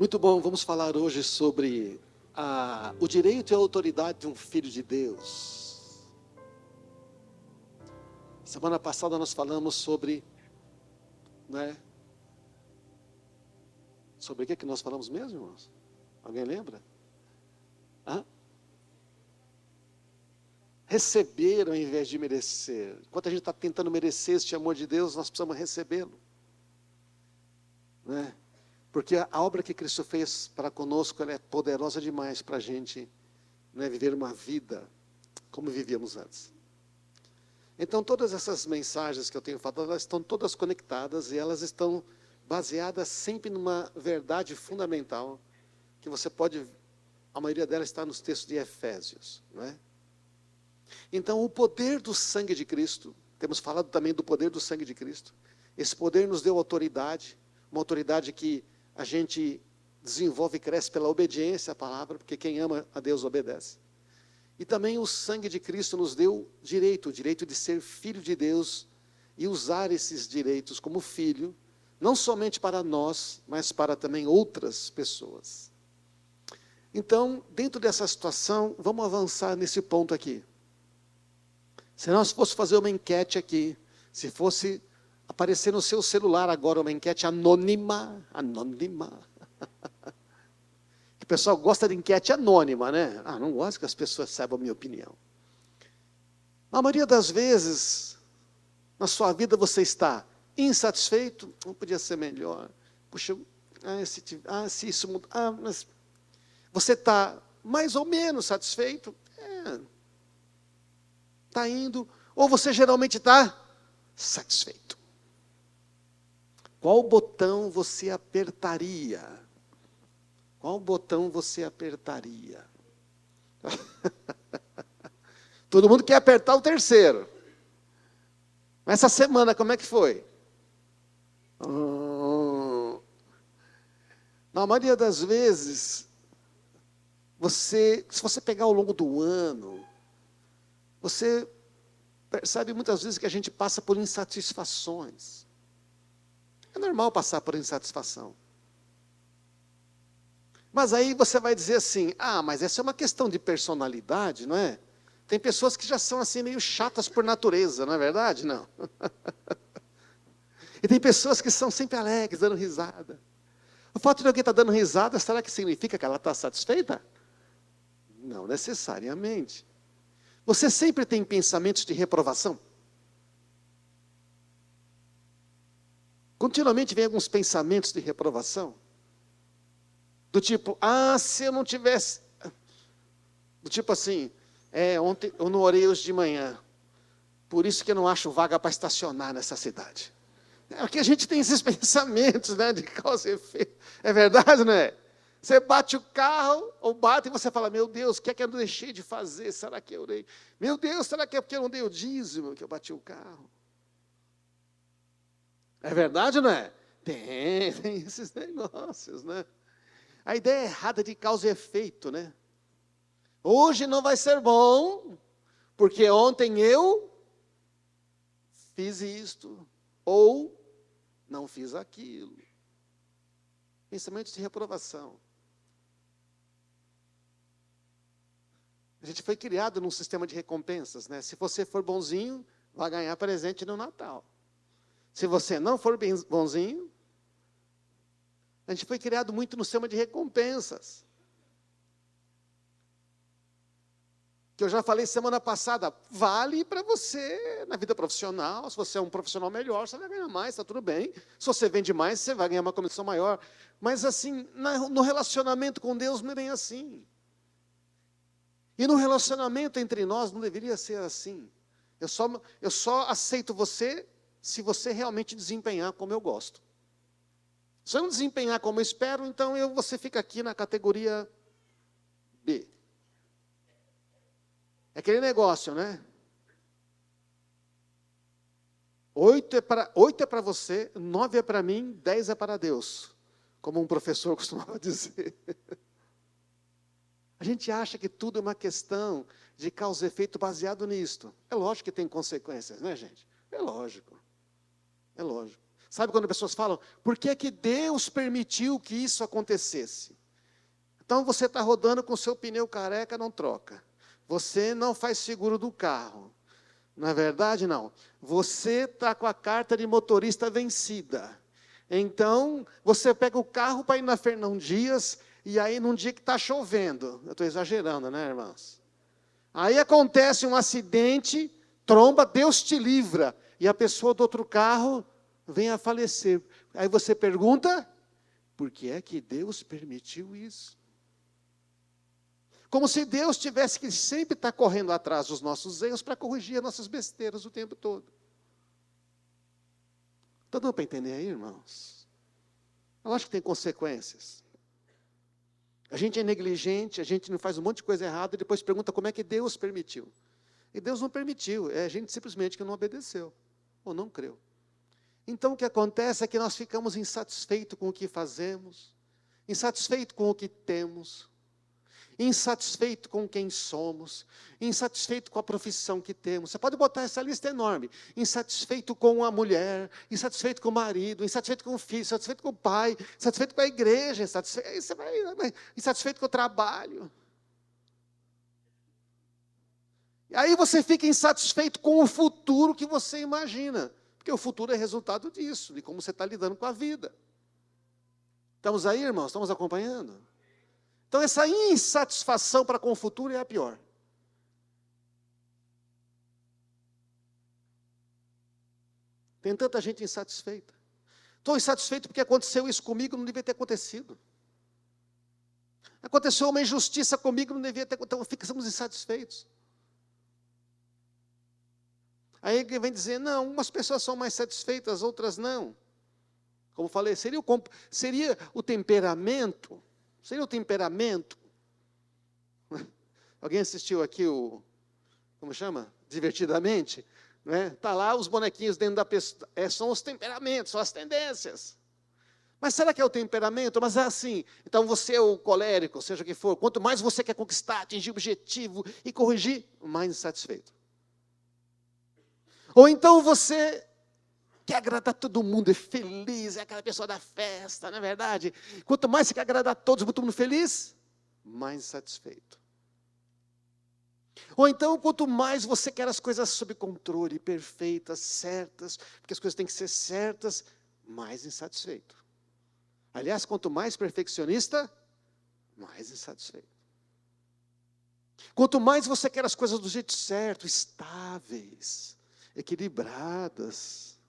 Muito bom, vamos falar hoje sobre o direito e a autoridade de um filho de Deus. Semana passada nós falamos sobre, sobre o que nós falamos mesmo, irmãos? Alguém lembra? Receber ao invés de merecer. Enquanto a gente está tentando merecer este amor de Deus, nós precisamos recebê-lo. Porque a obra que Cristo fez para conosco, ela é poderosa demais para a gente viver uma vida como vivíamos antes. Então, todas essas mensagens que eu tenho falado, elas estão todas conectadas e elas estão baseadas sempre numa verdade fundamental, que você pode, a maioria delas está nos textos de Efésios, Então, o poder do sangue de Cristo, temos falado também do poder do sangue de Cristo, esse poder nos deu autoridade, uma autoridade que a gente desenvolve e cresce pela obediência à palavra, porque quem ama a Deus obedece. E também o sangue de Cristo nos deu o direito de ser filho de Deus e usar esses direitos como filho, não somente para nós, mas para também outras pessoas. Então, dentro dessa situação, vamos avançar nesse ponto aqui. Se nós fosse fazer uma enquete aqui, se fosse aparecer no seu celular agora uma enquete anônima. O pessoal gosta de enquete anônima, não gosto que as pessoas saibam a minha opinião. A maioria das vezes, na sua vida você está insatisfeito, não podia ser melhor. Puxa, se isso mudar, mas você está mais ou menos satisfeito, está indo, ou você geralmente está satisfeito. Qual botão você apertaria? Qual botão você apertaria? Todo mundo quer apertar o terceiro. Mas essa semana, como é que foi? Na maioria das vezes, se você pegar ao longo do ano, você percebe muitas vezes que a gente passa por insatisfações. É normal passar por insatisfação. Mas aí você vai dizer assim, mas essa é uma questão de personalidade, não é? Tem pessoas que já são assim meio chatas por natureza, não é verdade? Não. E tem pessoas que são sempre alegres, dando risada. O fato de alguém estar dando risada, será que significa que ela está satisfeita? Não necessariamente. Você sempre tem pensamentos de reprovação? Continuamente vem alguns pensamentos de reprovação. Do tipo, se eu não tivesse... Do tipo assim, ontem eu não orei hoje de manhã. Por isso que eu não acho vaga para estacionar nessa cidade. Aqui a gente tem esses pensamentos, de causa e efeito. É verdade, não é? Você bate o carro, ou bate e você fala, meu Deus, o que é que eu deixei de fazer? Será que eu orei? Meu Deus, será que é porque eu não dei o dízimo que eu bati o carro? É verdade ou não é? Tem esses negócios, A ideia errada de causa e efeito, Hoje não vai ser bom, porque ontem eu fiz isto, ou não fiz aquilo. Pensamentos de reprovação. A gente foi criado num sistema de recompensas, Se você for bonzinho, vai ganhar presente no Natal. Se você não for bonzinho, a gente foi criado muito no sistema de recompensas. Que eu já falei semana passada, vale para você na vida profissional. Se você é um profissional melhor, você vai ganhar mais, está tudo bem. Se você vende mais, você vai ganhar uma comissão maior. Mas assim, no relacionamento com Deus não é bem assim. E no relacionamento entre nós não deveria ser assim. Eu só aceito você se você realmente desempenhar como eu gosto. Se eu não desempenhar como eu espero, então você fica aqui na categoria B. É aquele negócio, 8 é para você, 9 é para mim, 10 é para Deus. Como um professor costumava dizer. A gente acha que tudo é uma questão de causa e efeito baseado nisto. É lógico que tem consequências, gente? É lógico. É lógico. Sabe quando as pessoas falam, por que que Deus permitiu que isso acontecesse? Então você está rodando com o seu pneu careca, não troca. Você não faz seguro do carro. Na é verdade, não. Você está com a carta de motorista vencida. Então, você pega o carro para ir na Fernão Dias, e aí num dia que está chovendo. Eu estou exagerando, né, irmãos? Aí acontece um acidente, tromba, Deus te livra. E a pessoa do outro carro vem a falecer. Aí você pergunta, por que é que Deus permitiu isso? Como se Deus tivesse que sempre estar correndo atrás dos nossos erros para corrigir as nossas besteiras o tempo todo. Está dando para entender aí, irmãos? Eu acho que tem consequências. A gente é negligente, a gente não faz um monte de coisa errada e depois pergunta como é que Deus permitiu. E Deus não permitiu, é a gente simplesmente que não obedeceu, ou não creu. Então o que acontece é que nós ficamos insatisfeitos com o que fazemos, insatisfeitos com o que temos, insatisfeito com quem somos, insatisfeito com a profissão que temos. Você pode botar essa lista enorme. Insatisfeito com a mulher, insatisfeito com o marido, insatisfeito com o filho, insatisfeito com o pai, insatisfeito com a igreja, insatisfeito com o trabalho. E aí você fica insatisfeito com o futuro que você imagina, porque o futuro é resultado disso, de como você está lidando com a vida. Estamos aí, irmãos? Estamos acompanhando? Então, essa insatisfação para com o futuro é a pior. Tem tanta gente insatisfeita. Estou insatisfeito porque aconteceu isso comigo, não devia ter acontecido. Aconteceu uma injustiça comigo, não devia ter acontecido. Então, ficamos insatisfeitos. Aí ele vem dizer, não, umas pessoas são mais satisfeitas, outras não. Como falei, seria o temperamento. Seria o temperamento. Alguém assistiu aqui como chama? Divertidamente? Está lá os bonequinhos dentro da pessoa. São os temperamentos, são as tendências. Mas será que é o temperamento? Mas é assim. Então você é o colérico, seja o que for. Quanto mais você quer conquistar, atingir o objetivo e corrigir, mais insatisfeito. Ou então você quer agradar todo mundo, é feliz, é aquela pessoa da festa, não é verdade? Quanto mais você quer agradar a todos, todo mundo feliz, mais satisfeito. Ou então, quanto mais você quer as coisas sob controle, perfeitas, certas, porque as coisas têm que ser certas, mais insatisfeito. Aliás, quanto mais perfeccionista, mais insatisfeito. Quanto mais você quer as coisas do jeito certo, estáveis, equilibradas,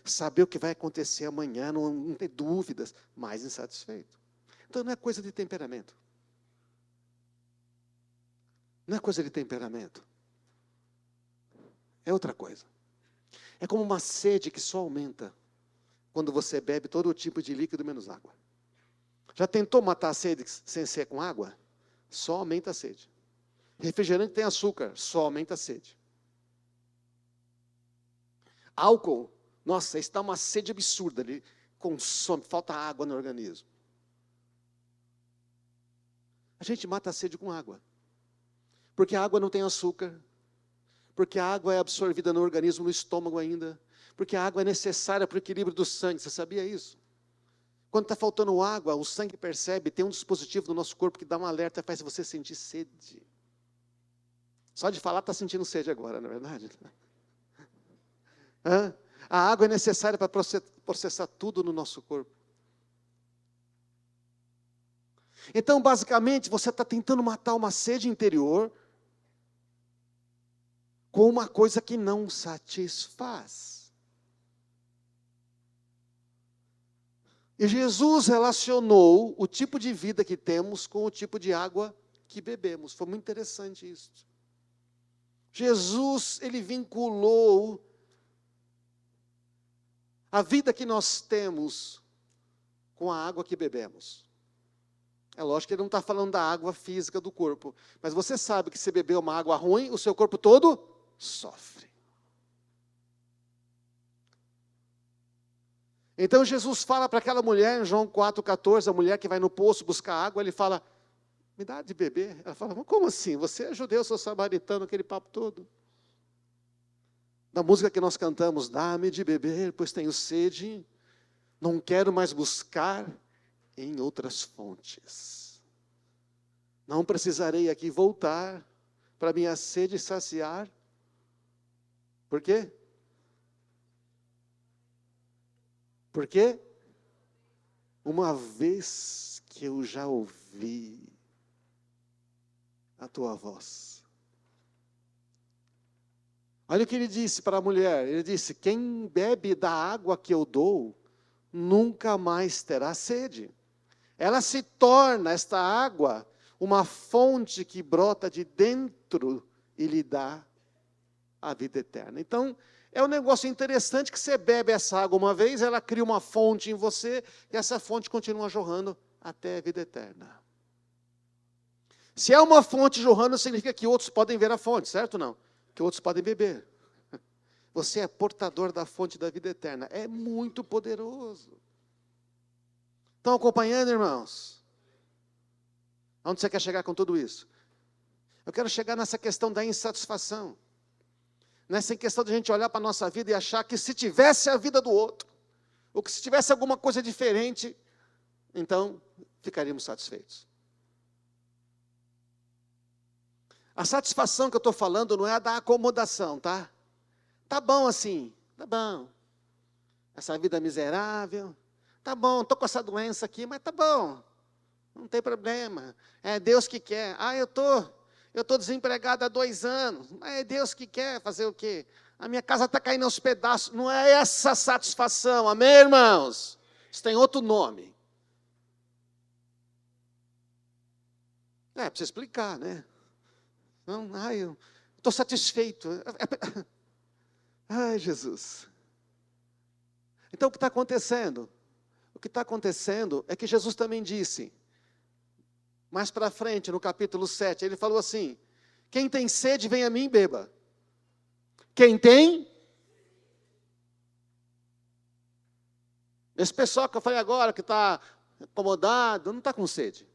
saber o que vai acontecer amanhã, não ter dúvidas, mais insatisfeito. Então não é coisa de temperamento. Não é coisa de temperamento. É outra coisa. É como uma sede que só aumenta quando você bebe todo tipo de líquido menos água. Já tentou matar a sede sem ser com água? Só aumenta a sede. Refrigerante tem açúcar, só aumenta a sede. Álcool, nossa, está uma sede absurda, ele consome, falta água no organismo. A gente mata a sede com água. Porque a água não tem açúcar, porque a água é absorvida no organismo, no estômago ainda, porque a água é necessária para o equilíbrio do sangue, você sabia isso? Quando está faltando água, o sangue percebe, tem um dispositivo no nosso corpo que dá um alerta e faz você sentir sede. Só de falar está sentindo sede agora, não é verdade? A água é necessária para processar tudo no nosso corpo. Então, basicamente, você está tentando matar uma sede interior com uma coisa que não satisfaz. E Jesus relacionou o tipo de vida que temos com o tipo de água que bebemos. Foi muito interessante isso. Jesus, ele vinculou a vida que nós temos com a água que bebemos. É lógico que ele não está falando da água física do corpo. Mas você sabe que se beber uma água ruim, o seu corpo todo sofre. Então Jesus fala para aquela mulher, em João 4,14, a mulher que vai no poço buscar água, ele fala, me dá de beber. Ela fala, como assim? Você é judeu, sou samaritano, aquele papo todo. Da música que nós cantamos, dá-me de beber, pois tenho sede, não quero mais buscar em outras fontes. Não precisarei aqui voltar para minha sede saciar. Por quê? Porque uma vez que eu já ouvi a tua voz. Olha o que ele disse para a mulher. Ele disse, quem bebe da água que eu dou, nunca mais terá sede. Ela se torna, esta água, uma fonte que brota de dentro e lhe dá a vida eterna. Então, é um negócio interessante que você bebe essa água uma vez, ela cria uma fonte em você, e essa fonte continua jorrando até a vida eterna. Se é uma fonte jorrando, significa que outros podem ver a fonte, certo ou não? Que outros podem beber. Você é portador da fonte da vida eterna. É muito poderoso. Estão acompanhando, irmãos? Onde você quer chegar com tudo isso? Eu quero chegar nessa questão da insatisfação. Nessa questão de a gente olhar para a nossa vida e achar que se tivesse a vida do outro, ou que se tivesse alguma coisa diferente, então ficaríamos satisfeitos. A satisfação que eu estou falando não é a da acomodação, tá? Tá bom assim, tá bom. Essa vida miserável, tá bom, estou com essa doença aqui, mas tá bom. Não tem problema, é Deus que quer. Eu estou desempregado há 2 anos, mas é Deus que quer fazer o quê? A minha casa está caindo aos pedaços. Não é essa satisfação, amém, irmãos? Isso tem outro nome. Precisa explicar, né? Não, eu estou satisfeito. Ai, Jesus. Então, o que está acontecendo? O que está acontecendo é que Jesus também disse, mais para frente, no capítulo 7, ele falou assim, quem tem sede, vem a mim e beba. Quem tem? Esse pessoal que eu falei agora, que está acomodado, não está com sede.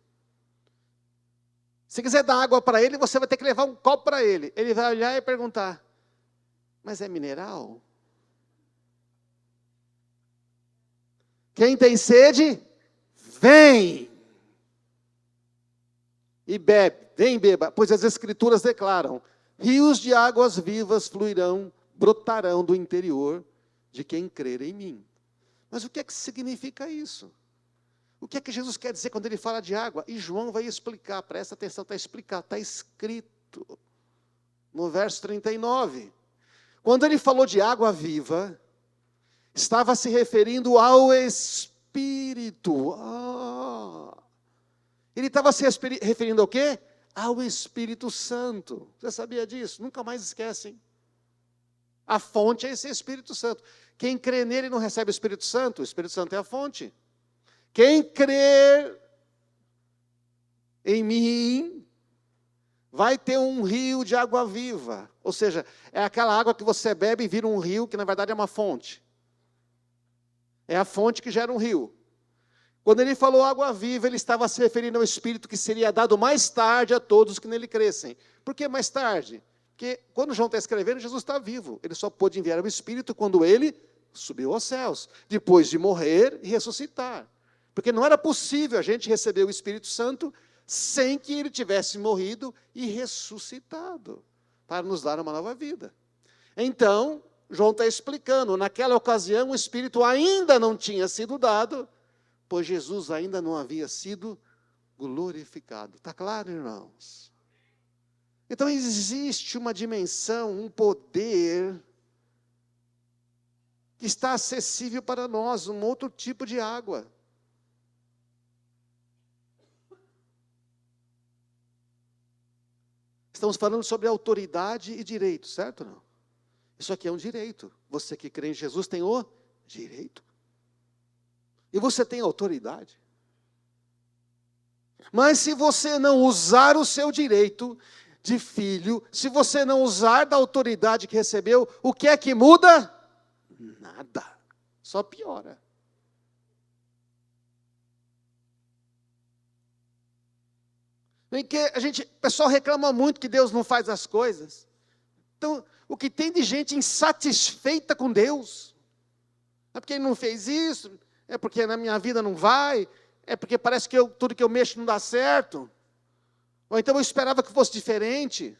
Se quiser dar água para ele, você vai ter que levar um copo para ele. Ele vai olhar e perguntar, mas é mineral? Quem tem sede, vem e bebe, vem e beba, pois as Escrituras declaram, rios de águas vivas fluirão, brotarão do interior de quem crer em mim. Mas o que é que significa isso? O que é que Jesus quer dizer quando ele fala de água? E João vai explicar, presta atenção, está explicado, está escrito no verso 39. Quando ele falou de água viva, estava se referindo ao Espírito. Ele estava se referindo ao quê? Ao Espírito Santo. Você sabia disso? Nunca mais esquecem. A fonte é esse Espírito Santo. Quem crê nele não recebe o Espírito Santo é a fonte. Quem crer em mim, vai ter um rio de água viva. Ou seja, é aquela água que você bebe e vira um rio, que na verdade é uma fonte. É a fonte que gera um rio. Quando ele falou água viva, ele estava se referindo ao Espírito que seria dado mais tarde a todos que nele crescem. Por que mais tarde? Porque quando João está escrevendo, Jesus está vivo. Ele só pôde enviar o Espírito quando ele subiu aos céus, depois de morrer e ressuscitar. Porque não era possível a gente receber o Espírito Santo sem que ele tivesse morrido e ressuscitado, para nos dar uma nova vida. Então, João está explicando, naquela ocasião o Espírito ainda não tinha sido dado, pois Jesus ainda não havia sido glorificado. Está claro, irmãos? Então existe uma dimensão, um poder que está acessível para nós, um outro tipo de água. Estamos falando sobre autoridade e direito, certo ou não? Isso aqui é um direito. Você que crê em Jesus tem o direito. E você tem autoridade. Mas se você não usar o seu direito de filho, se você não usar da autoridade que recebeu, o que é que muda? Nada. Só piora. O pessoal reclama muito que Deus não faz as coisas. Então, o que tem de gente insatisfeita com Deus, é porque Ele não fez isso, é porque na minha vida não vai, é porque parece que tudo que eu mexo não dá certo, ou então eu esperava que fosse diferente.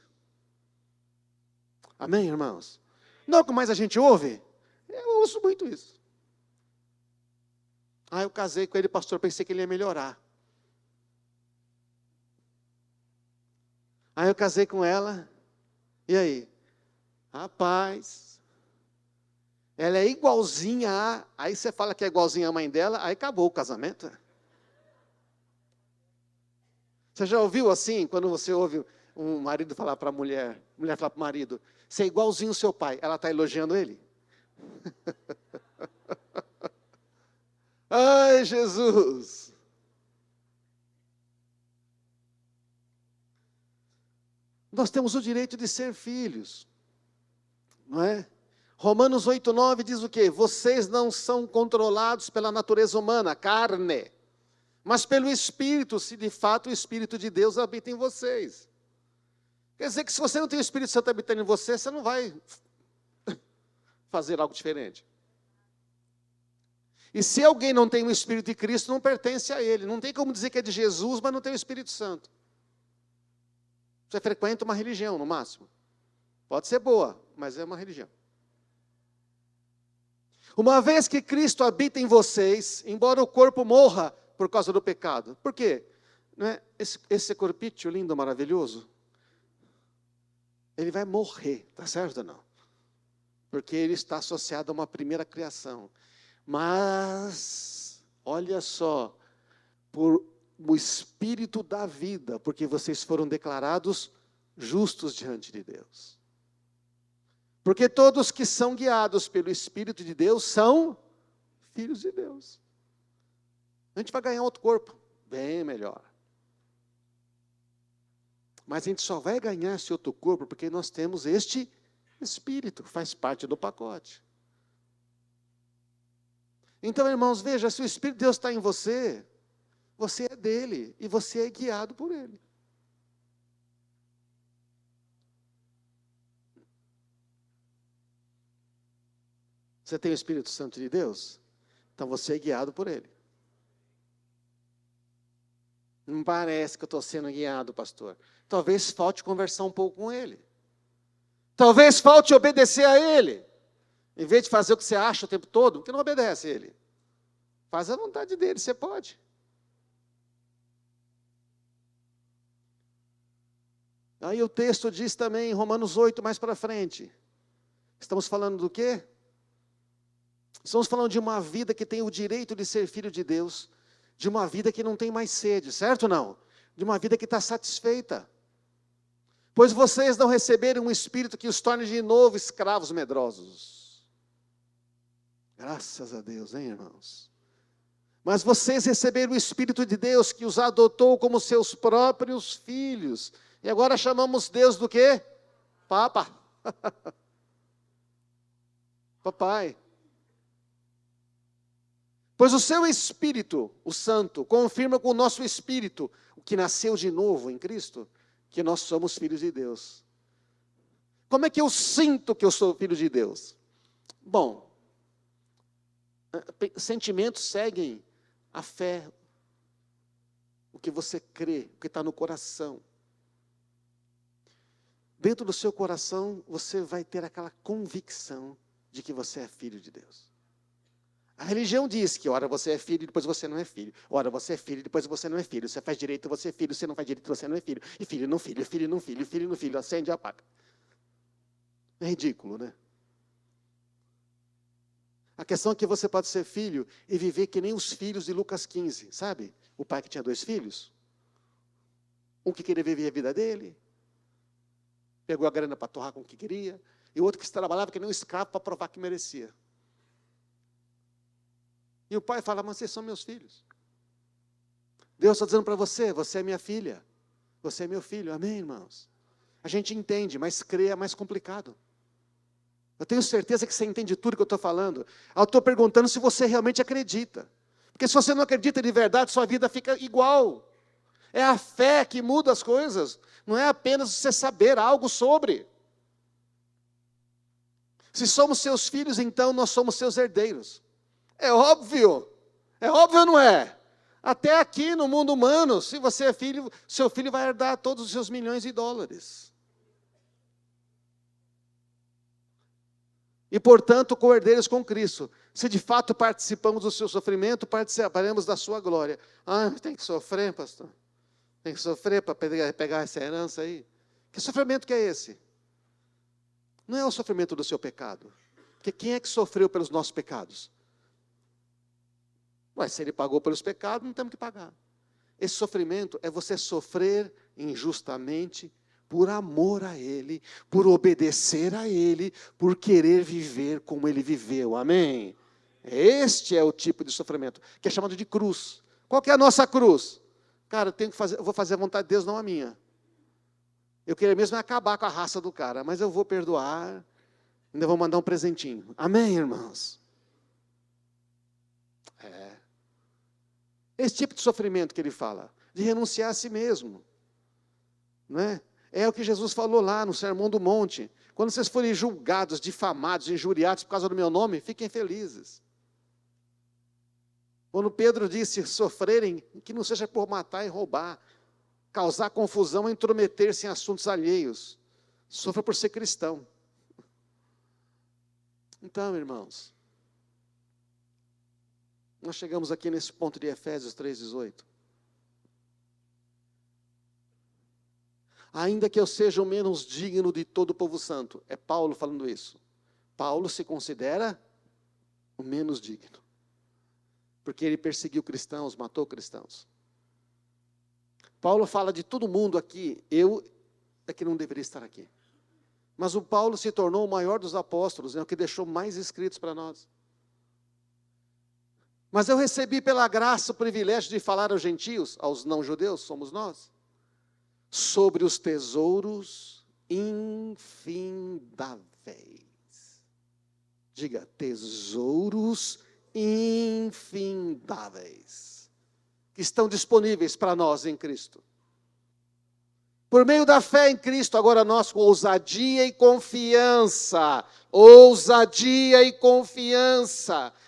Amém, irmãos? Não é o que mais a gente ouve? Eu ouço muito isso. Eu casei com ele, pastor, pensei que ele ia melhorar. Eu casei com ela, e aí? Rapaz, ela é igualzinha aí você fala que é igualzinha à mãe dela, aí acabou o casamento. Você já ouviu assim, quando você ouve um marido falar para a mulher falar para o marido, você é igualzinho ao seu pai, ela está elogiando ele? Ai, Jesus! Nós temos o direito de ser filhos, não é? Romanos 8:9 diz o quê? Vocês não são controlados pela natureza humana, carne, mas pelo Espírito, se de fato o Espírito de Deus habita em vocês. Quer dizer que se você não tem o Espírito Santo habitando em você, você não vai fazer algo diferente. E se alguém não tem o Espírito de Cristo, não pertence a Ele. Não tem como dizer que é de Jesus, mas não tem o Espírito Santo. Você frequenta uma religião, no máximo. Pode ser boa, mas é uma religião. Uma vez que Cristo habita em vocês, embora o corpo morra por causa do pecado. Por quê? Não é? Esse corpício lindo, maravilhoso, ele vai morrer, tá certo ou não? Porque ele está associado a uma primeira criação. Mas, olha só, por o Espírito da vida, porque vocês foram declarados justos diante de Deus. Porque todos que são guiados pelo Espírito de Deus são filhos de Deus. A gente vai ganhar outro corpo, bem melhor. Mas a gente só vai ganhar esse outro corpo porque nós temos este Espírito, faz parte do pacote. Então, irmãos, veja, se o Espírito de Deus está em você, você é dele e você é guiado por ele. Você tem o Espírito Santo de Deus? Então você é guiado por ele. Não parece que eu estou sendo guiado, pastor. Talvez falte conversar um pouco com ele. Talvez falte obedecer a ele. Em vez de fazer o que você acha o tempo todo, porque não obedece a ele. Faz a vontade dele, você pode. Aí o texto diz também, em Romanos 8, mais para frente. Estamos falando do quê? Estamos falando de uma vida que tem o direito de ser filho de Deus, de uma vida que não tem mais sede, certo ou não? De uma vida que está satisfeita. Pois vocês não receberam um espírito que os torne de novo escravos medrosos. Graças a Deus, hein, irmãos? Mas vocês receberam o Espírito de Deus que os adotou como seus próprios filhos. E agora chamamos Deus do quê? Papa. Papai. Pois o seu Espírito, o Santo, confirma com o nosso Espírito, o que nasceu de novo em Cristo, que nós somos filhos de Deus. Como é que eu sinto que eu sou filho de Deus? Bom, sentimentos seguem a fé, o que você crê, o que está no coração. Dentro do seu coração, você vai ter aquela convicção de que você é filho de Deus. A religião diz que ora você é filho e depois você não é filho. Ora você é filho e depois você não é filho. Você faz direito, você é filho. Você não faz direito, você não é filho. E filho não filho, filho não filho, filho não filho. Acende e apaga. É ridículo, né? A questão é que você pode ser filho e viver que nem os filhos de Lucas 15, sabe? O pai que tinha 2 filhos. Um que queria viver a vida dele. Pegou a grana para torrar com o que queria. E o outro que trabalhava que nem um escravo para provar que merecia. E o pai fala, mas vocês são meus filhos. Deus está dizendo para você, você é minha filha. Você é meu filho. Amém, irmãos? A gente entende, mas crer é mais complicado. Eu tenho certeza que você entende tudo que eu estou falando. Eu estou perguntando se você realmente acredita. Porque se você não acredita de verdade, sua vida fica igual. É a fé que muda as coisas. Não é apenas você saber algo sobre. Se somos seus filhos, então nós somos seus herdeiros. É óbvio ou não é? Até aqui no mundo humano, se você é filho, seu filho vai herdar todos os seus milhões de dólares. E, portanto, co-herdeiros com Cristo. Se de fato participamos do seu sofrimento, participaremos da sua glória. Ah, tem que sofrer, pastor. Tem que sofrer para pegar essa herança aí. Que sofrimento que é esse? Não é o sofrimento do seu pecado. Porque quem é que sofreu pelos nossos pecados? Ué, se ele pagou pelos pecados, não temos que pagar. Esse sofrimento é você sofrer injustamente por amor a Ele, por obedecer a Ele, por querer viver como Ele viveu. Amém? Este é o tipo de sofrimento, que é chamado de cruz. Qual que é a nossa cruz? Cara, eu vou fazer a vontade de Deus, não a minha. Eu queria mesmo acabar com a raça do cara, mas eu vou perdoar, ainda vou mandar um presentinho. Amém, irmãos? Esse tipo de sofrimento que ele fala, de renunciar a si mesmo. Não é? É o que Jesus falou lá no Sermão do Monte. Quando vocês forem julgados, difamados, injuriados por causa do meu nome, fiquem felizes. Quando Pedro disse sofrerem, que não seja por matar e roubar, causar confusão, intrometer-se em assuntos alheios. Sofra por ser cristão. Então, irmãos, nós chegamos aqui nesse ponto de Efésios 3,18. Ainda que eu seja o menos digno de todo o povo santo. É Paulo falando isso. Paulo se considera o menos digno. Porque ele perseguiu cristãos, matou cristãos. Paulo fala de todo mundo aqui. Eu é que não deveria estar aqui. Mas o Paulo se tornou o maior dos apóstolos. É o que deixou mais escritos para nós. Mas eu recebi pela graça o privilégio de falar aos gentios, aos não-judeus, somos nós, sobre os tesouros infindáveis. Diga, tesouros infindáveis, que estão disponíveis para nós em Cristo. Por meio da fé em Cristo, agora nós com ousadia e confiança,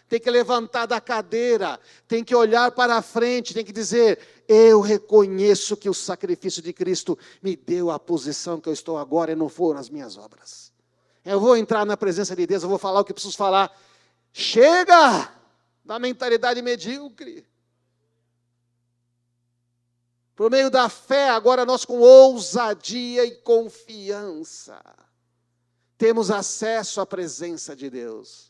tem que levantar da cadeira, tem que olhar para a frente, tem que dizer, eu reconheço que o sacrifício de Cristo me deu a posição que eu estou agora e não foram as minhas obras. Eu vou entrar na presença de Deus, eu vou falar o que preciso falar. Chega da mentalidade medíocre. Por meio da fé, agora nós com ousadia e confiança, temos acesso à presença de Deus.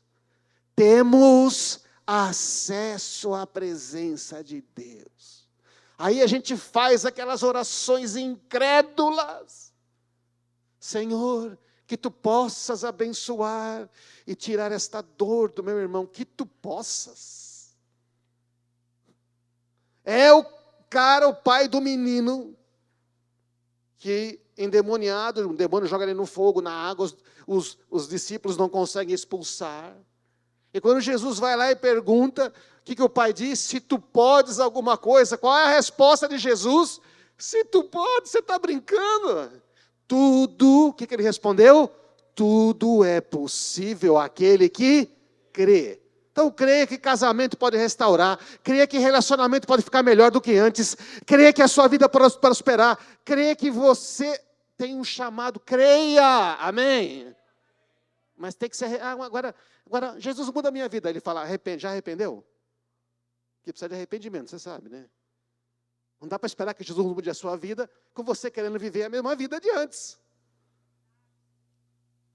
Temos acesso à presença de Deus. Aí a gente faz aquelas orações incrédulas. Senhor, que Tu possas abençoar e tirar esta dor do meu irmão, que Tu possas. É o pai do menino, que endemoniado, um demônio joga ele no fogo, na água, os discípulos não conseguem expulsar. E quando Jesus vai lá e pergunta, o que o pai diz? Se tu podes alguma coisa, qual é a resposta de Jesus? Se tu podes, você está brincando. Tudo, o que ele respondeu? Tudo é possível àquele que crê. Então, creia que casamento pode restaurar, creia que relacionamento pode ficar melhor do que antes, creia que a sua vida pode prosperar, creia que você tem um chamado, creia, amém? Mas tem que ser, agora, Jesus muda a minha vida, ele fala, já arrependeu? Que precisa de arrependimento, você sabe, né? Não dá para esperar que Jesus mude a sua vida, com você querendo viver a mesma vida de antes.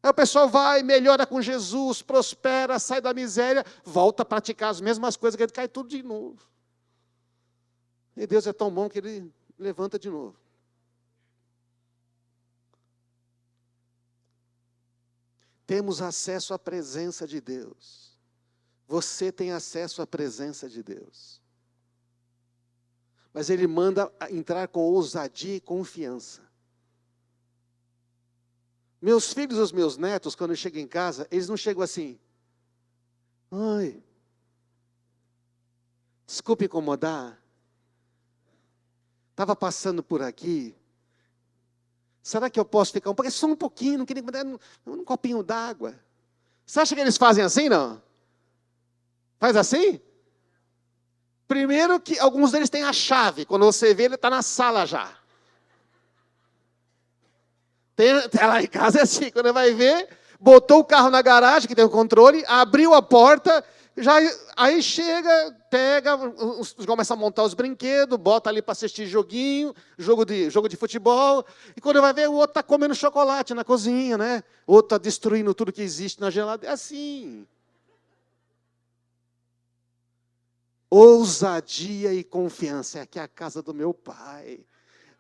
Aí o pessoal vai, melhora com Jesus, prospera, sai da miséria, volta a praticar as mesmas coisas, que ele cai tudo de novo. E Deus é tão bom que Ele levanta de novo. Temos acesso à presença de Deus. Você tem acesso à presença de Deus. Mas Ele manda entrar com ousadia e confiança. Meus filhos e os meus netos, quando chegam em casa, eles não chegam assim. Oi, desculpe incomodar. Estava passando por aqui. Será que eu posso ficar só um pouquinho, não queria incomodar, um copinho d'água. Você acha que eles fazem assim, não? Faz assim? Primeiro que alguns deles têm a chave. Quando você vê, ele está na sala já. Lá em casa é assim, quando vai ver, botou o carro na garagem, que tem o controle, abriu a porta, já, aí chega, pega, começa a montar os brinquedos, bota ali para assistir joguinho, jogo de futebol, e quando vai ver, o outro está comendo chocolate na cozinha, né? O outro está destruindo tudo que existe na geladeira. É assim. Ousadia e confiança. É aqui a casa do meu pai.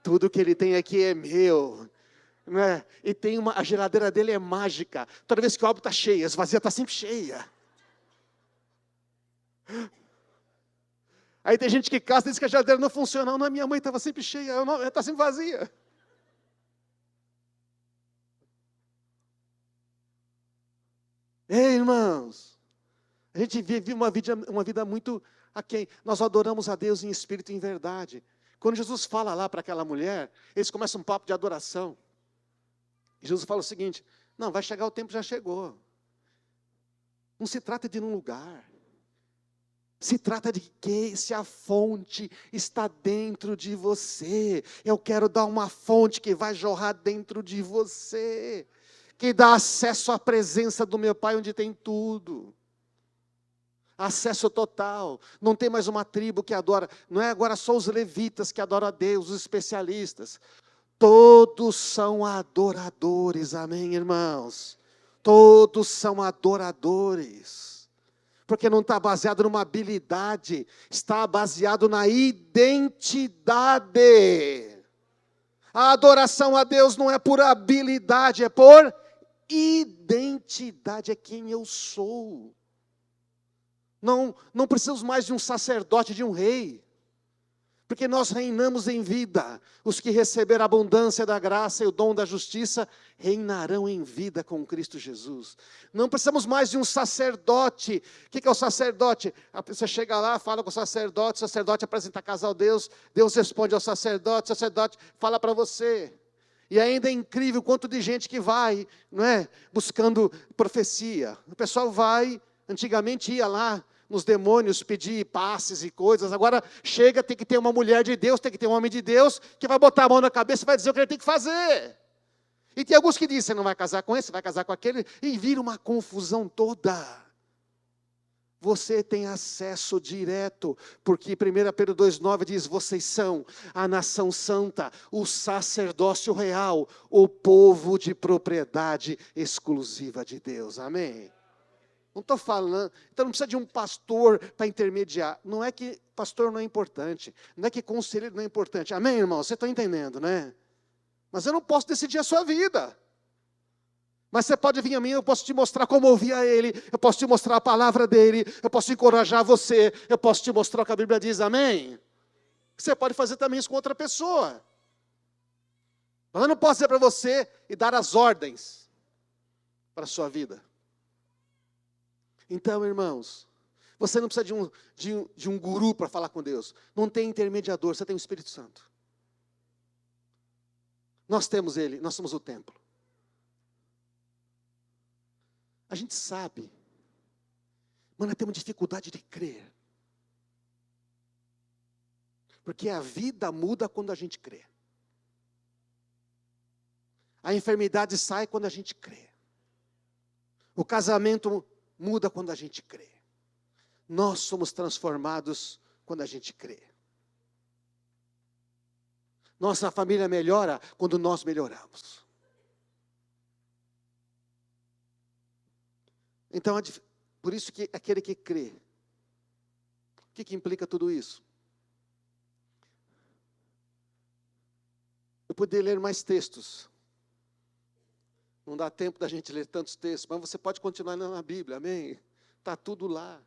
Tudo que ele tem aqui é meu. Né? E a geladeira dele é mágica. Toda vez que o álbum está cheio, as vazias está sempre cheia. Aí tem gente que casa e diz que a geladeira não funciona. Não, minha mãe estava sempre cheia, ela está sempre vazia. Ei, irmãos, a gente vive uma vida muito aquém. Nós adoramos a Deus em espírito e em verdade. Quando Jesus fala lá para aquela mulher, eles começam um papo de adoração. E Jesus fala o seguinte: não, vai chegar o tempo, já chegou. Não se trata de ir num lugar. Se trata de que se a fonte está dentro de você. Eu quero dar uma fonte que vai jorrar dentro de você. Que dá acesso à presença do meu Pai, onde tem tudo. Acesso total. Não tem mais uma tribo que adora. Não é agora só os levitas que adoram a Deus, os especialistas. Todos são adoradores, amém, irmãos? Todos são adoradores. Porque não está baseado numa habilidade, está baseado na identidade. A adoração a Deus não é por habilidade, é por identidade, é quem eu sou. Não precisamos mais de um sacerdote, de um rei. Porque nós reinamos em vida. Os que receberam a abundância da graça e o dom da justiça, reinarão em vida com Cristo Jesus. Não precisamos mais de um sacerdote. O que é o sacerdote? Você chega lá, fala com o sacerdote apresenta a casa a Deus, Deus responde ao sacerdote, o sacerdote fala para você. E ainda é incrível o quanto de gente que vai, não é, buscando profecia. O pessoal vai, antigamente ia lá, nos demônios pedir passes e coisas, agora chega, tem que ter uma mulher de Deus, tem que ter um homem de Deus, que vai botar a mão na cabeça e vai dizer o que ele tem que fazer. E tem alguns que dizem, você não vai casar com esse, vai casar com aquele, e vira uma confusão toda. Você tem acesso direto, porque 1 Pedro 2,9 diz, vocês são a nação santa, o sacerdócio real, o povo de propriedade exclusiva de Deus, amém? Não estou falando, então não precisa de um pastor para intermediar. Não é que pastor não é importante, não é que conselheiro não é importante. Amém, irmão? Você está entendendo, né? Mas eu não posso decidir a sua vida. Mas você pode vir a mim, eu posso te mostrar como ouvir a Ele, eu posso te mostrar a palavra dEle, eu posso encorajar você, eu posso te mostrar o que a Bíblia diz, amém? Você pode fazer também isso com outra pessoa. Mas eu não posso dizer para você e dar as ordens para a sua vida. Então, irmãos, você não precisa de um guru para falar com Deus. Não tem intermediador, você tem o Espírito Santo. Nós temos Ele, nós somos o templo. A gente sabe, mas nós temos dificuldade de crer. Porque a vida muda quando a gente crê. A enfermidade sai quando a gente crê. O casamento muda quando a gente crê. Nós somos transformados quando a gente crê. Nossa família melhora quando nós melhoramos. Então, por isso que aquele que crê, o que implica tudo isso? Eu poderia ler mais textos. Não dá tempo da gente ler tantos textos, mas você pode continuar lendo a Bíblia, amém? Está tudo lá.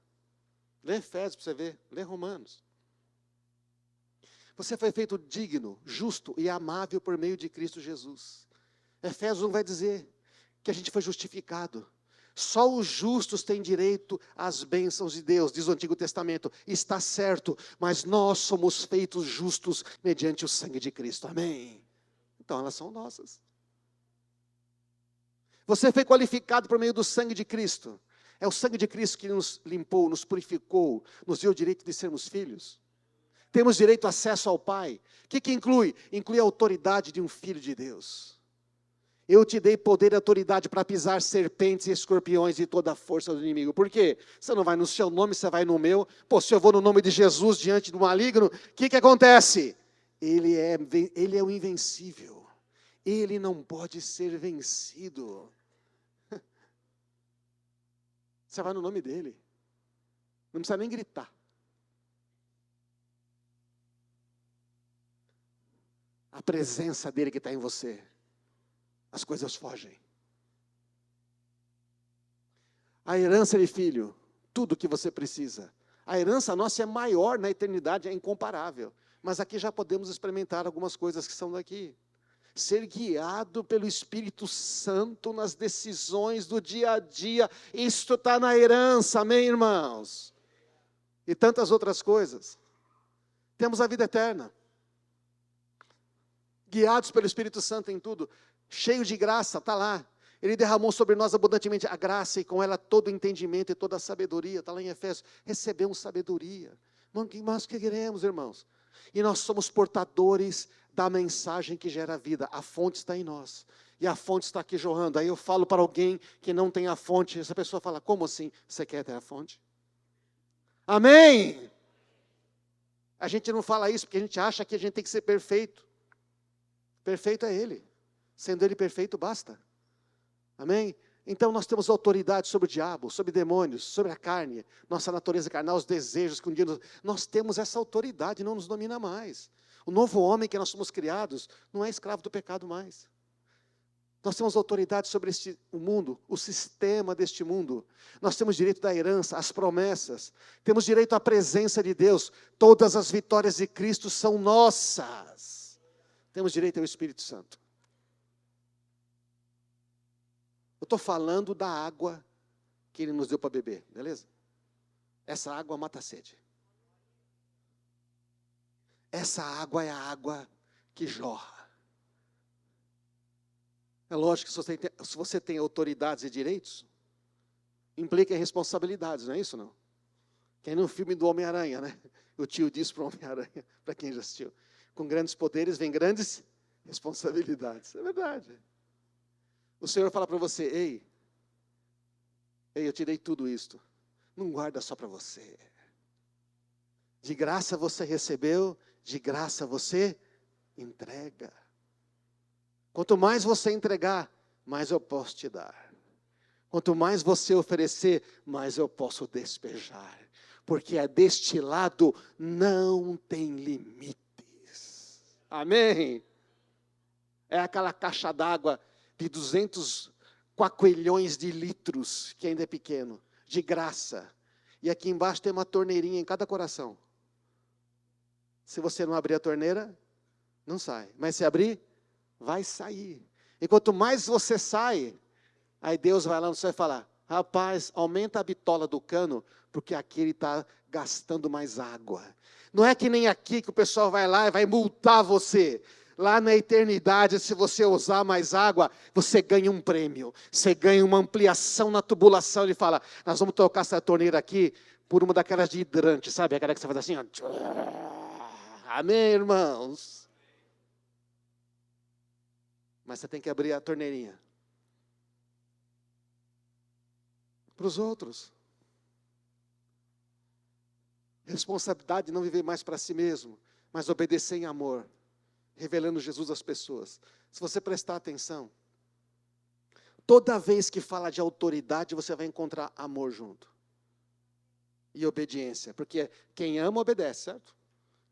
Lê Efésios para você ver, lê Romanos. Você foi feito digno, justo e amável por meio de Cristo Jesus. Efésios 1 vai dizer que a gente foi justificado. Só os justos têm direito às bênçãos de Deus, diz o Antigo Testamento. Está certo, mas nós somos feitos justos mediante o sangue de Cristo, amém? Então elas são nossas. Você foi qualificado por meio do sangue de Cristo. É o sangue de Cristo que nos limpou, nos purificou, nos deu o direito de sermos filhos. Temos direito a acesso ao Pai. O que inclui? Inclui a autoridade de um filho de Deus. Eu te dei poder e autoridade para pisar serpentes e escorpiões e toda a força do inimigo. Por quê? Você não vai no seu nome, você vai no meu. Pô, se eu vou no nome de Jesus diante do maligno, o que acontece? Ele é o invencível. Ele não pode ser vencido. Você vai no nome dele. Não precisa nem gritar. A presença dele que está em você. As coisas fogem. A herança de filho, tudo que você precisa. A herança nossa é maior na eternidade, é incomparável. Mas aqui já podemos experimentar algumas coisas que são daqui. Ser guiado pelo Espírito Santo nas decisões do dia a dia. Isto está na herança, amém, irmãos? E tantas outras coisas. Temos a vida eterna. Guiados pelo Espírito Santo em tudo. Cheio de graça, está lá. Ele derramou sobre nós abundantemente a graça e com ela todo o entendimento e toda a sabedoria. Está lá em Efésios. Recebemos sabedoria. Mano, o que mais que queremos, irmãos? E nós somos portadores da mensagem que gera vida. A fonte está em nós. E a fonte está aqui jorrando. Aí eu falo para alguém que não tem a fonte. Essa pessoa fala, como assim? Você quer ter a fonte? Amém! A gente não fala isso porque a gente acha que a gente tem que ser perfeito. Perfeito é Ele. Sendo Ele perfeito, basta. Amém? Então nós temos autoridade sobre o diabo, sobre demônios, sobre a carne, nossa natureza carnal, os desejos que um dia nós temos essa autoridade, não nos domina mais. O novo homem que nós somos criados não é escravo do pecado mais. Nós temos autoridade sobre o mundo, o sistema deste mundo. Nós temos direito da herança, às promessas. Temos direito à presença de Deus. Todas as vitórias de Cristo são nossas. Temos direito ao Espírito Santo. Eu estou falando da água que Ele nos deu para beber, beleza? Essa água mata a sede. Essa água é a água que jorra. É lógico que se você tem autoridades e direitos, implica em responsabilidades, não é isso não? Que no filme do Homem-Aranha, né? O tio disse para o Homem-Aranha, para quem já assistiu, com grandes poderes vem grandes responsabilidades. É verdade. O Senhor fala para você, ei, eu te dei tudo isto. Não guarda só para você. De graça você recebeu, de graça você entrega. Quanto mais você entregar, mais eu posso te dar. Quanto mais você oferecer, mais eu posso despejar. Porque deste lado não tem limites. Amém? É aquela caixa d'água de 200 quaquilhões de litros, que ainda é pequeno, de graça. E aqui embaixo tem uma torneirinha em cada coração. Se você não abrir a torneira, não sai. Mas se abrir, vai sair. E quanto mais você sai, aí Deus vai lá no céu e fala, rapaz, aumenta a bitola do cano, porque aqui ele está gastando mais água. Não é que nem aqui que o pessoal vai lá e vai multar você. Lá na eternidade, se você usar mais água, você ganha um prêmio. Você ganha uma ampliação na tubulação. Ele fala, nós vamos trocar essa torneira aqui por uma daquelas de hidrante, sabe? Aquela que você faz assim, ó. Amém, irmãos? Mas você tem que abrir a torneirinha. Para os outros. Responsabilidade de não viver mais para si mesmo, mas obedecer em amor. Revelando Jesus às pessoas. Se você prestar atenção, toda vez que fala de autoridade, você vai encontrar amor junto. E obediência. Porque quem ama, obedece, certo?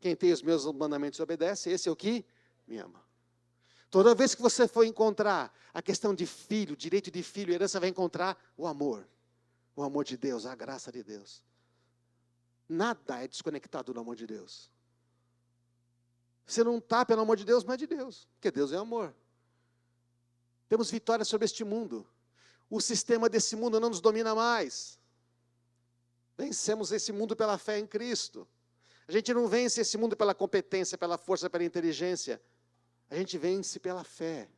Quem tem os meus mandamentos obedece, esse é o que me ama. Toda vez que você for encontrar a questão de filho, direito de filho, herança, vai encontrar o amor. O amor de Deus, a graça de Deus. Nada é desconectado do amor de Deus. Você não está, pelo amor de Deus, mas é de Deus, porque Deus é amor. Temos vitória sobre este mundo. O sistema desse mundo não nos domina mais. Vencemos esse mundo pela fé em Cristo. A gente não vence esse mundo pela competência, pela força, pela inteligência. A gente vence pela fé.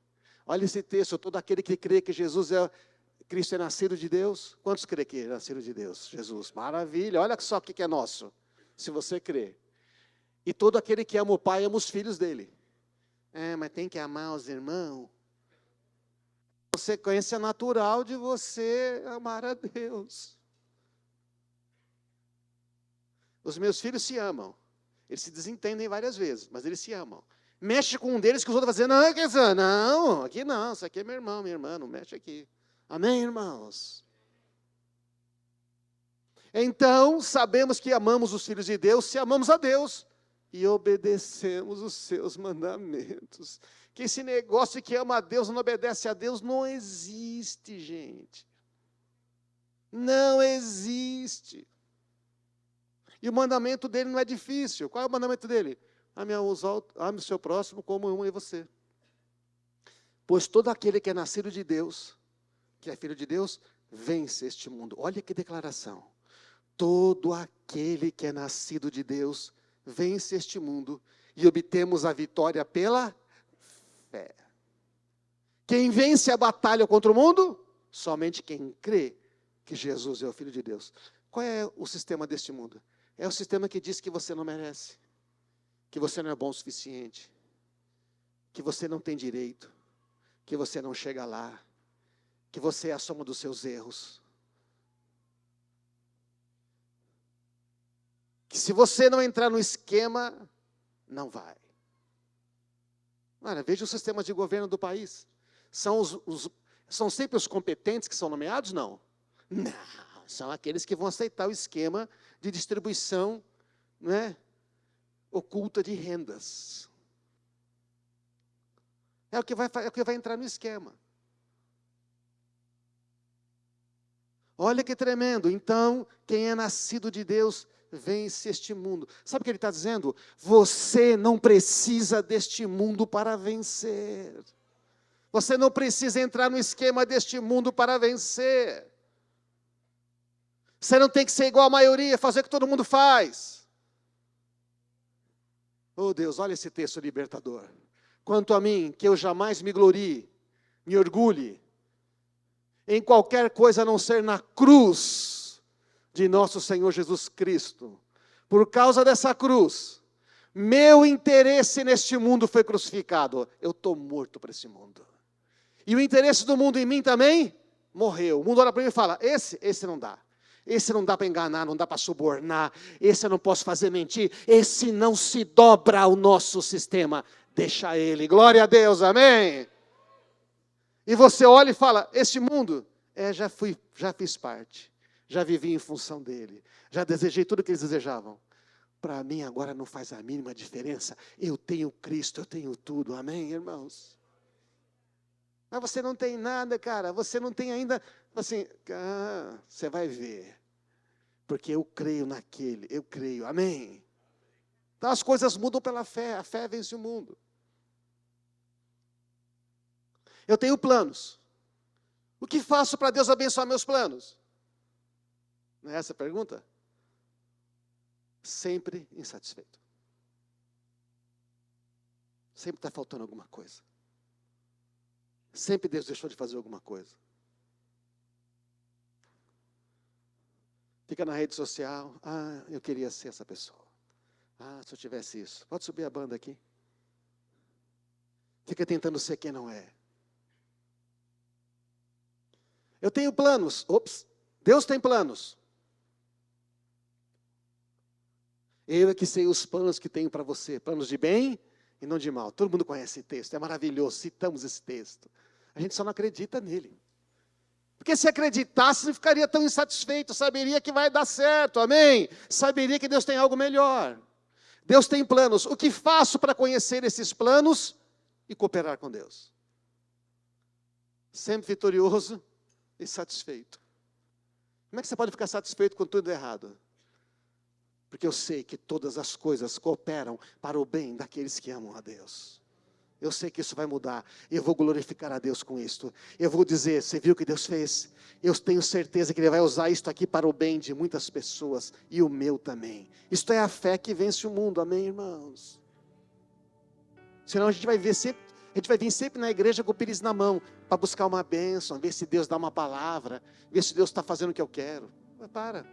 Olha esse texto, todo aquele que crê que Cristo é nascido de Deus. Quantos crê que é nascido de Deus? Jesus, maravilha, olha só o que é nosso, se você crê. E todo aquele que ama o Pai, ama os filhos dele. Mas tem que amar os irmãos. Consequência natural de você amar a Deus. Os meus filhos se amam. Eles se desentendem várias vezes, mas eles se amam. Mexe com um deles que os outros vão dizer, não, aqui não, isso aqui é meu irmão, minha irmã, não mexe aqui. Amém, irmãos? Então, sabemos que amamos os filhos de Deus se amamos a Deus e obedecemos os seus mandamentos. Que esse negócio que ama a Deus, não obedece a Deus, não existe, gente. Não existe. E o mandamento dele não é difícil. Qual é o mandamento dele? Ame o seu próximo como ama você. Pois todo aquele que é nascido de Deus, que é filho de Deus, vence este mundo. Olha que declaração. Todo aquele que é nascido de Deus, vence este mundo. E obtemos a vitória pela fé. Quem vence a batalha contra o mundo? Somente quem crê que Jesus é o Filho de Deus. Qual é o sistema deste mundo? É o sistema que diz que você não merece, que você não é bom o suficiente, que você não tem direito, que você não chega lá, que você é a soma dos seus erros. Que se você não entrar no esquema, não vai. Olha, veja o sistema de governo do país. São sempre os competentes que são nomeados? Não. Não, são aqueles que vão aceitar o esquema de distribuição, oculta de rendas. É o que vai entrar no esquema. Olha que tremendo. Então, quem é nascido de Deus vence este mundo. Sabe o que ele está dizendo? Você não precisa deste mundo para vencer. Você não precisa entrar no esquema deste mundo para vencer. Você não tem que ser igual à maioria, fazer o que todo mundo faz. Oh Deus, olha esse texto libertador. Quanto a mim, que eu jamais me glorie, me orgulhe, em qualquer coisa a não ser na cruz de nosso Senhor Jesus Cristo. Por causa dessa cruz, meu interesse neste mundo foi crucificado. Eu estou morto para esse mundo. E o interesse do mundo em mim também morreu. O mundo olha para mim e fala, esse não dá. Esse não dá para enganar, não dá para subornar. Esse eu não posso fazer mentir. Esse não se dobra ao nosso sistema. Deixa ele. Glória a Deus, amém? E você olha e fala, este mundo, já fiz parte. Já vivi em função dele. Já desejei tudo o que eles desejavam. Para mim agora não faz a mínima diferença. Eu tenho Cristo, eu tenho tudo. Amém, irmãos? Mas você não tem nada, cara. Você não tem ainda, assim, você vai ver. Porque eu creio naquele, eu creio. Amém? Então as coisas mudam pela fé. A fé vence o mundo. Eu tenho planos. O que faço para Deus abençoar meus planos? Não é essa a pergunta? Sempre insatisfeito. Sempre está faltando alguma coisa. Sempre Deus deixou de fazer alguma coisa. Fica na rede social. Eu queria ser essa pessoa. Se eu tivesse isso. Pode subir a banda aqui. Fica tentando ser quem não é. Eu tenho planos. Deus tem planos. Eu é que sei os planos que tenho para você. Planos de bem e não de mal. Todo mundo conhece esse texto. É maravilhoso. Citamos esse texto. A gente só não acredita nele. Porque se acreditasse, não ficaria tão insatisfeito. Saberia que vai dar certo. Amém? Saberia que Deus tem algo melhor. Deus tem planos. O que faço para conhecer esses planos e cooperar com Deus? Sempre vitorioso e satisfeito. Como é que você pode ficar satisfeito com tudo errado? Porque eu sei que todas as coisas cooperam para o bem daqueles que amam a Deus. Eu sei que isso vai mudar. Eu vou glorificar a Deus com isto. Eu vou dizer, você viu o que Deus fez? Eu tenho certeza que Ele vai usar isto aqui para o bem de muitas pessoas. E o meu também. Isto é a fé que vence o mundo. Amém, irmãos? Senão a gente vai ver sempre A gente vai vir sempre na igreja com o pires na mão, para buscar uma bênção, ver se Deus dá uma palavra, ver se Deus está fazendo o que eu quero. Mas para.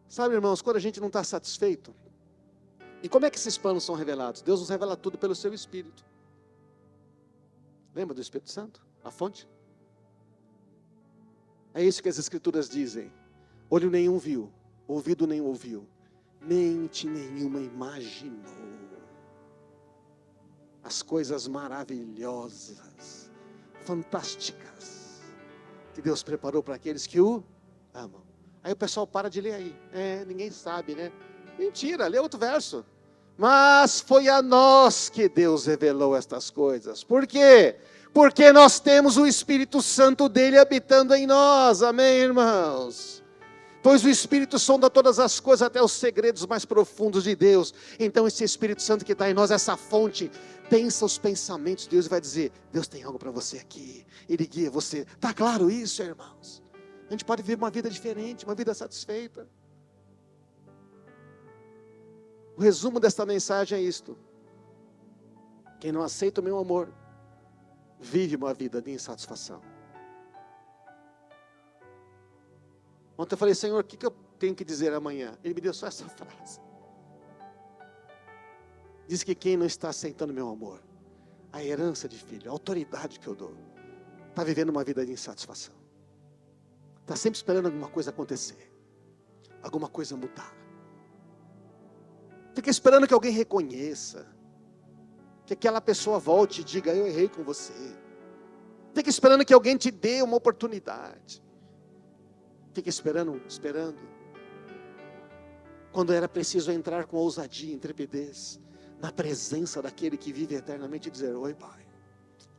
Sabe, irmãos, quando a gente não está satisfeito, e como é que esses planos são revelados? Deus nos revela tudo pelo seu Espírito. Lembra do Espírito Santo? A fonte? É isso que as Escrituras dizem. Olho nenhum viu, ouvido nenhum ouviu, mente nenhuma imaginou as coisas maravilhosas, fantásticas, que Deus preparou para aqueles que o amam. Aí o pessoal para de ler aí. Ninguém sabe, né? Mentira, lê outro verso. Mas foi a nós que Deus revelou estas coisas. Por quê? Porque nós temos o Espírito Santo dele habitando em nós. Amém, irmãos? Pois o Espírito sonda todas as coisas, até os segredos mais profundos de Deus. Então esse Espírito Santo que está em nós, essa fonte, pensa os pensamentos de Deus e vai dizer: Deus tem algo para você aqui. Ele guia você. Está claro isso, irmãos? A gente pode viver uma vida diferente, uma vida satisfeita. O resumo desta mensagem é isto: quem não aceita o meu amor, vive uma vida de insatisfação. Ontem eu falei: Senhor, o que eu tenho que dizer amanhã? Ele me deu só essa frase. Diz que quem não está aceitando meu amor, a herança de filho, a autoridade que eu dou, está vivendo uma vida de insatisfação. Está sempre esperando alguma coisa acontecer, alguma coisa mudar. Fica esperando que alguém reconheça, que aquela pessoa volte e diga: eu errei com você. Fica esperando que alguém te dê uma oportunidade. Fica esperando. Quando era preciso entrar com ousadia, intrepidez, na presença daquele que vive eternamente, e dizer: oi pai,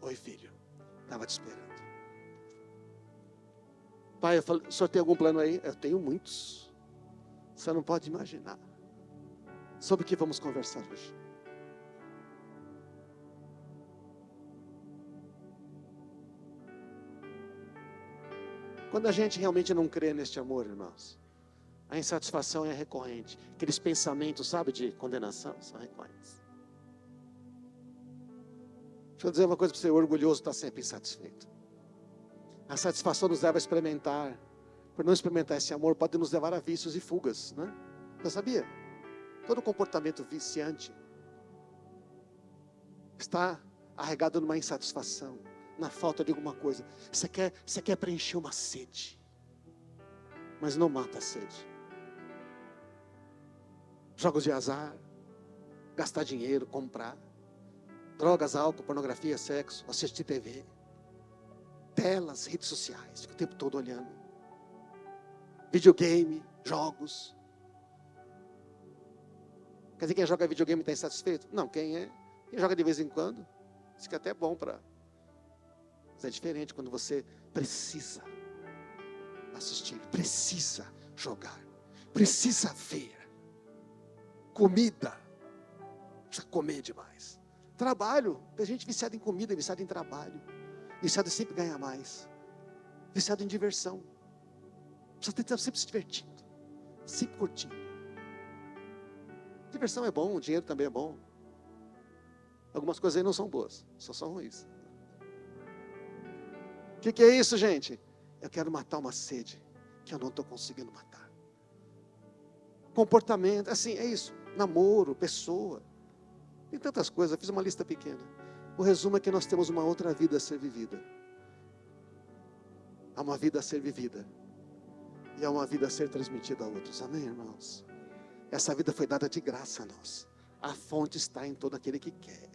oi filho, estava te esperando. Pai, eu falei: o senhor tem algum plano aí? Eu tenho muitos. Você não pode imaginar. Sobre o que vamos conversar hoje? Quando a gente realmente não crê neste amor, irmãos, a insatisfação é recorrente. Aqueles pensamentos, sabe, de condenação, são recorrentes. Deixa eu dizer uma coisa para você: o orgulhoso está sempre insatisfeito. A satisfação nos leva a experimentar. Por não experimentar esse amor, pode nos levar a vícios e fugas, né? Você sabia? Todo comportamento viciante está arraigado numa insatisfação, na falta de alguma coisa. Você quer preencher uma sede, mas não mata a sede. Jogos de azar, gastar dinheiro, comprar, drogas, álcool, pornografia, sexo, assistir TV, telas, redes sociais, fica o tempo todo olhando, videogame, jogos. Quer dizer, quem joga videogame está insatisfeito? Não, quem joga de vez em quando, isso que é até bom para... Mas é diferente quando você precisa assistir, precisa jogar, precisa ver. Comida, precisa comer demais. Trabalho, tem gente viciada em comida, viciada em trabalho, viciada em sempre ganhar mais, viciada em diversão. Precisa estar sempre se divertindo, sempre curtindo. Diversão é bom, dinheiro também é bom. Algumas coisas aí não são boas, só são ruins. O que é isso, gente? Eu quero matar uma sede que eu não estou conseguindo matar. Comportamento, assim, é isso. Namoro, pessoa. Tem tantas coisas, eu fiz uma lista pequena. O resumo é que nós temos uma outra vida a ser vivida. Há uma vida a ser vivida. E há uma vida a ser transmitida a outros. Amém, irmãos? Essa vida foi dada de graça a nós. A fonte está em todo aquele que quer.